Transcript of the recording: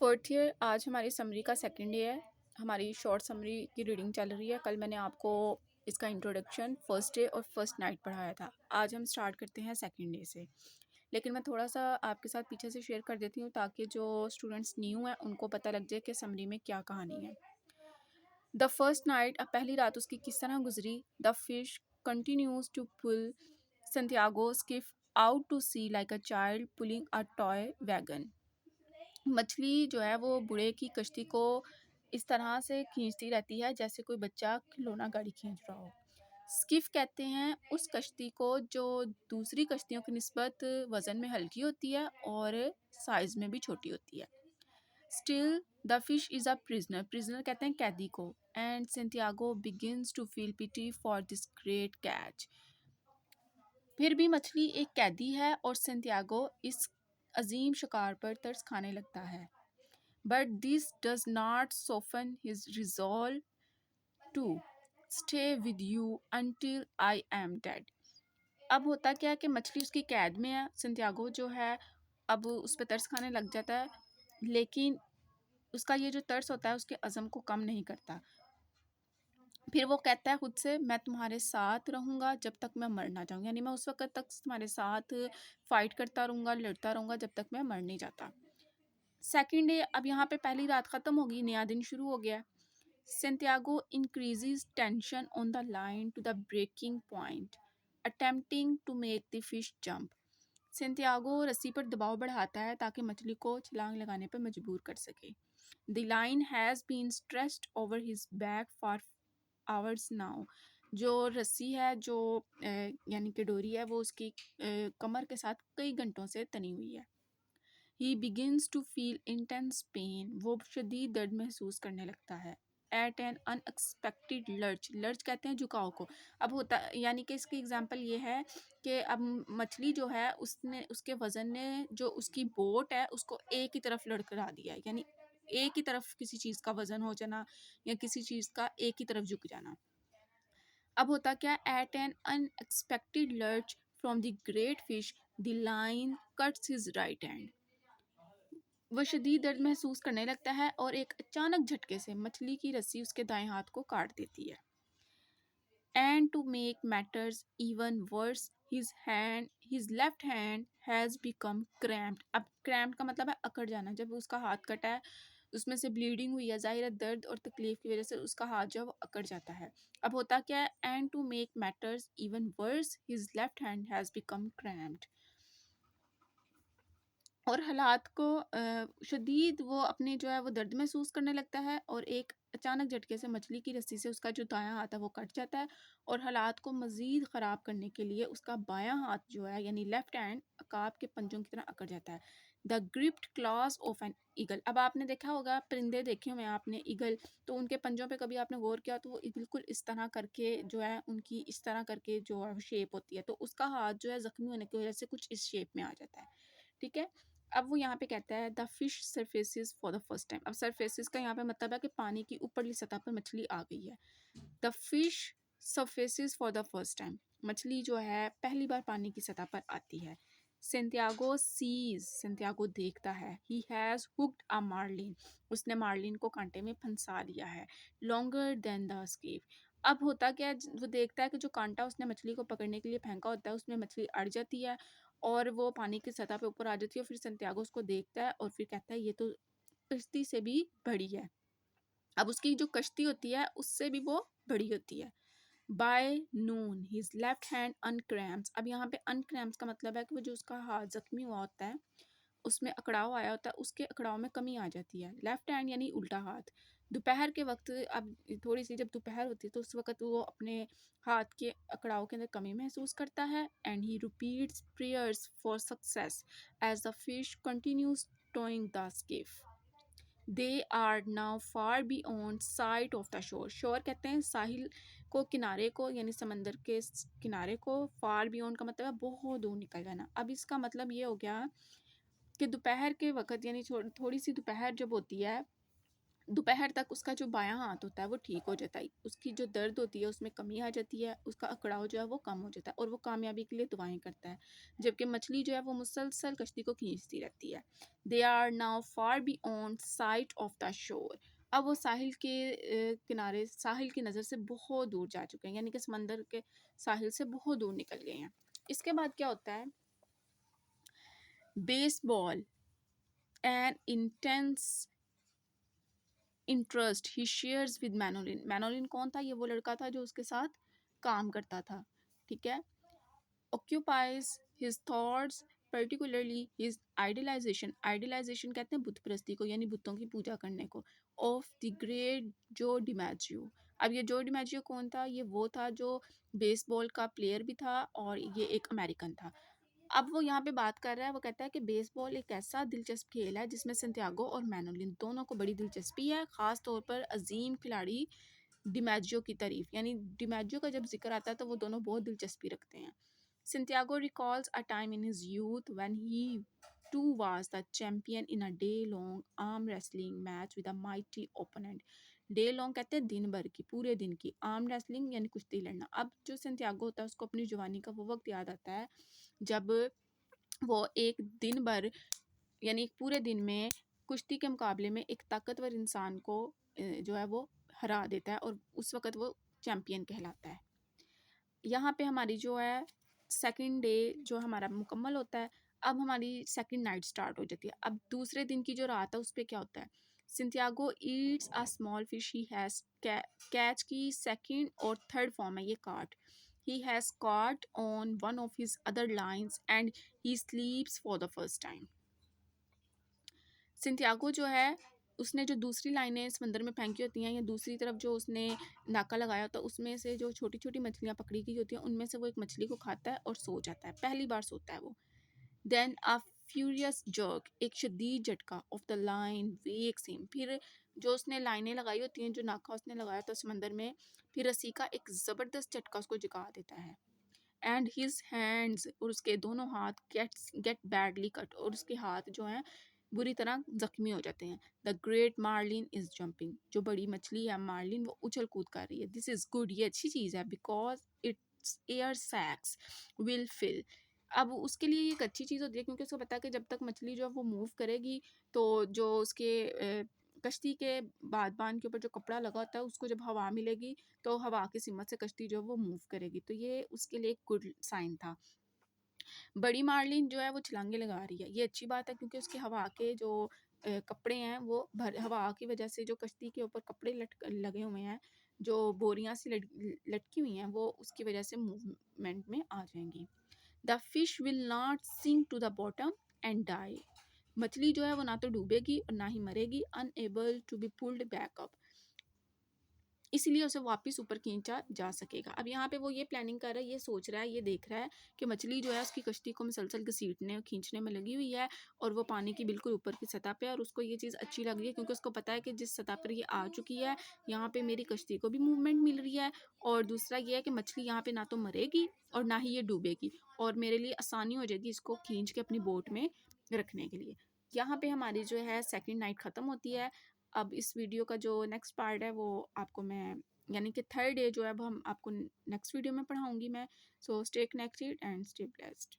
Fourth year आज हमारी summary का सेकंड डे है। हमारी शॉर्ट समरी की रीडिंग चल रही है। कल मैंने आपको इसका इंट्रोडक्शन फर्स्ट डे और फर्स्ट नाइट पढ़ाया था। आज हम स्टार्ट करते हैं सेकंड डे से। लेकिन मैं थोड़ा सा आपके साथ पीछे से शेयर कर देती हूँ ताकि जो स्टूडेंट्स न्यू हैं उनको पता लग जाए कि समरी में क्या कहानी है। द फर्स्ट नाइट, अब पहली रात उसकी किस तरह गुजरी। The fish continues to pull Santiago skiff out to sea like a child pulling a toy wagon. मछली जो है वो बूढ़े की कश्ती को इस तरह से खींचती रहती है जैसे कोई बच्चा खिलौना गाड़ी खींच रहा हो। स्किफ कहते हैं उस कश्ती को जो दूसरी कश्तियों की निस्बत वज़न में हल्की होती है और साइज़ में भी छोटी होती है। Still the fish is a prisoner, prisoner कहते हैं कैदी को। And Santiago begins to feel pity for this great catch. फिर भी मछली एक कैदी है और सेंटियागो इस अजीम शिकार पर तरस खाने लगता है। But this does not soften his resolve to stay with you until I am dead. अब होता क्या है कि मछली उसकी कैद में है। संतियागो जो है अब उस पर तरस खाने लग जाता है, लेकिन उसका ये जो तरस होता है उसके अज़म को कम नहीं करता। फिर वो कहता है खुद से, मैं तुम्हारे साथ रहूँगा जब तक मैं मर ना जाऊँ, यानी मैं उस वक्त तक तुम्हारे साथ फाइट करता रहूँगा, लड़ता रहूँगा जब तक मैं मर नहीं जाता। सेकेंड डे, अब यहाँ पे पहली रात ख़त्म होगी, नया दिन शुरू हो गया। Santiago increases tension on the line to the breaking point, attempting to make the fish jump. Santiago रस्सी पर दबाव बढ़ाता है ताकि मछली को छलांग लगाने पर मजबूर कर सके। The line has been stretched over his back for hours now. जो रस्सी है, जो यानी कि डोरी है, वो उसकी कमर के साथ कई घंटों से तनी हुई है। He begins to feel intense pain. वो शदीद दर्द महसूस करने लगता है। At an unexpected lurch, lurch कहते हैं झुकाव को। अब होता यानी कि इसकी एग्जांपल ये है कि अब मछली जो है उसने उसके वज़न ने जो उसकी बोट है उसको एक ही तरफ लड़खड़ा दिया है, यानी एक ही तरफ किसी चीज़ का वज़न हो जाना या किसी चीज़ का एक ही तरफ झुक जाना। अब होता क्या, at an unexpected lurch from the great fish the line cuts his right hand. वह शदीद दर्द महसूस करने लगता है और एक अचानक झटके से मछली की रस्सी उसके दाएं हाथ को काट देती है। And to make matters even worse his left hand has become cramped. अब क्रैम्प्ड का मतलब है अकड़ जाना। जब उसका हाथ कटा है उसमें से ब्लीडिंग हुई है, ज़ाहिर है दर्द और तकलीफ की वजह से उसका हाथ जो है वो अकड़ जाता है। अब होता क्या है, and to make matters even worse his left hand has become cramped. और हालात को शदीद वो अपने जो है वो दर्द महसूस करने लगता है और एक अचानक झटके से मछली की रस्सी से उसका जो दायां हाथ है वो कट जाता है और हालात को मज़ीद ख़राब करने के लिए उसका बायां हाथ जो है यानी लेफ़्ट हैंड अकाब के पंजों की तरह अकड़ जाता है। The gripped clause of an eagle. अब आपने देखा होगा, परिंदे देखे हुए हैं आपने, ईगल, तो उनके पंजों पे कभी आपने गौर किया तो वो बिल्कुल इस तरह करके जो है उनकी इस तरह करके जो है शेप होती है, तो उसका हाथ जो है ज़ख्मी होने की वजह से कुछ इस शेप में आ जाता है। ठीक है। अब वो यहाँ पे कहता है the fish surfaces for the first time. अब सरफेसिस का यहाँ पे मतलब है कि पानी की ऊपरली सतह पर मछली आ गई है। The fish surfaces for the first time, मछली जो है पहली बार पानी की सतह पर आती है। सेंटियागो सीज, सेंटियागो देखता है, he has hooked a marlin, उसने मार्लिन को कांटे में फंसा लिया है। Longer than the skiff. अब होता क्या है, वो देखता है कि जो कांटा उसने मछली को पकड़ने के लिए फेंका होता है उसमें मछली अड़ जाती है और वो पानी की सतह पे ऊपर आ जाती है। फिर संतियागो उसको देखता है और फिर कहता है ये तो कश्ती से भी बड़ी है। अब उसकी जो कश्ती होती है उससे भी वो बड़ी होती है। By noon his left hand uncramps. अब यहाँ पे अनक्रैम्प्स का मतलब है कि वो जो उसका हाथ जख्मी हुआ होता है उसमें अकड़ाव आया होता है, उसके अकड़ाव में कमी आ जाती है। लेफ्ट हैंड यानी उल्टा हाथ। दोपहर के वक्त, अब थोड़ी सी जब दोपहर होती है तो उस वक्त वो अपने हाथ के अकड़ाव के अंदर कमी महसूस करता है। And he repeats prayers for success as the fish continues towing the skiff. They are now far beyond sight of the shore. Shore कहते हैं साहिल को, किनारे को, यानी समंदर के किनारे को। फार बियॉन्ड का मतलब है बहुत दूर निकल जाना। अब इसका मतलब ये हो गया कि दोपहर के वक़्त यानी थोड़ी सी दोपहर जब होती है दोपहर तक उसका जो बायां हाथ होता है वो ठीक हो जाता है, उसकी जो दर्द होती है उसमें कमी आ जाती है, उसका अकड़ाव जो है वो कम हो जाता है और वो कामयाबी के लिए दुआएं करता है। जबकि मछली जो है वो मुसलसल कश्ती को खींचती रहती है। They are now far beyond sight of the shore. अब वो साहिल के किनारे, साहिल की नज़र से बहुत दूर जा चुके हैं, यानी कि समंदर के साहिल से बहुत दूर निकल गए हैं। इसके बाद क्या होता है, baseball and intense interest he shares with Manolin. Manolin कौन था? ये वो लड़का था जो उसके साथ काम करता था, ठीक है। occupies his thoughts particularly his idealization। idealization कहते हैं बुत परस्ती को, यानी बुतों की पूजा करने को। of the great जो डिमैजियो। अब ये जो डिमैजियो कौन था? ये वो था जो बेसबॉल का प्लेयर भी था और ये एक अमेरिकन था। अब वो यहाँ पे बात कर रहा है, वो कहता है कि बेसबॉल एक ऐसा दिलचस्प खेल है जिसमें संतियागो और मैनोलिन दोनों को बड़ी दिलचस्पी है, ख़ास तौर पर अजीम खिलाड़ी डिमैजियो की तारीफ, यानी डिमैजियो का जब जिक्र आता है तो वो दोनों बहुत दिलचस्पी रखते हैं। Santiago recalls a time in his youth when he too was the champion in a day-long arm wrestling match with a mighty opponent। Day long कहते हैं दिन भर की, पूरे दिन की। आर्म रेसलिंग यानी कुश्ती लड़ना। अब जो संतियागो होता है उसको अपनी जवानी का वो वक्त याद आता है जब वो एक दिन भर, यानी एक पूरे दिन में कुश्ती के मुकाबले में एक ताकतवर इंसान को जो है वो हरा देता है और उस वक़्त वो चैम्पियन कहलाता है। यहाँ पे हमारी जो है सेकंड डे जो हमारा मुकम्मल होता है, अब हमारी सेकंड नाइट स्टार्ट हो जाती है। अब दूसरे दिन की जो रात है उस पे क्या होता है, Santiago eats a small fish he has catch की सेकंड और थर्ड फॉर्म है ये caught. He has caught on one of his other lines and he sleeps for the first time। सिंथियागो जो है उसने जो दूसरी लाइनें समंदर में फेंकी होती हैं या दूसरी तरफ जो उसने नाका लगाया होता है उसमें से जो छोटी छोटी मछलियाँ पकड़ी गई होती हैं उनमें से वो एक मछली को खाता है और सो जाता है, पहली बार सोता है वो। देन अ फ्यूरियस जर्क, एक शदीद झटका of the line wakes him. फिर जो उसने लाइनें लगाई होती हैं, जो नाका उसने लगाया था समंदर में, फिर रस्सी का एक ज़बरदस्त झटका उसको जगा देता है। एंड हिज हैंड्स, और उसके दोनों हाथ गेट बैडली कट, और उसके हाथ जो हैं बुरी तरह जख्मी हो जाते हैं। The great marlin is jumping, जो बड़ी मछली है मार्लिन वो उछल कूद कर रही है। दिस इज गुड, ये अच्छी चीज़ है, because its air sacs will fill. अब उसके लिए ये एक अच्छी चीज़ होती है क्योंकि उसको पता है कि जब तक मछली जो है वो मूव करेगी तो जो उसके कश्ती के बादबान के ऊपर जो कपड़ा लगा होता है उसको जब हवा मिलेगी तो हवा की सिमत से कश्ती जो है वो मूव करेगी, तो ये उसके लिए एक गुड साइन था। बड़ी मार्लिन जो है वो छलांगे लगा रही है, ये अच्छी बात है क्योंकि उसके हवा के जो कपड़े हैं वो भर हवा की वजह से जो कश्ती के ऊपर कपड़े लगे हुए हैं, जो बोरियां सी लटकी हुई हैं, वो उसकी वजह से मूवमेंट में आ जाएंगी। The fish will not sink to the bottom and die. मछली जो है वो ना तो डूबेगी और ना ही मरेगी। Unable to be pulled back up, इसीलिए उसे वापस ऊपर खींचा जा सकेगा। अब यहाँ पे वो ये प्लानिंग कर रहा है, ये सोच रहा है, ये देख रहा है कि मछली जो है उसकी कश्ती को मुसलसल घसीटने और खींचने में लगी हुई है और वो पानी की बिल्कुल ऊपर की सतह पे है और उसको ये चीज़ अच्छी लग रही है क्योंकि उसको पता है कि जिस सतह पर ये आ चुकी है यहाँ पे मेरी कश्ती को भी मूवमेंट मिल रही है और दूसरा ये है कि मछली यहाँ पे ना तो मरेगी और ना ही ये डूबेगी और मेरे लिए आसानी हो जाएगी इसको खींच के अपनी बोट में रखने के लिए। यहाँ पे हमारी जो है सेकंड नाइट ख़त्म होती है। अब इस वीडियो का जो नेक्स्ट पार्ट है वो आपको मैं, यानी कि थर्ड डे जो है वो हम आपको नेक्स्ट वीडियो में पढ़ाऊंगी मैं। So stay connected and stay blessed.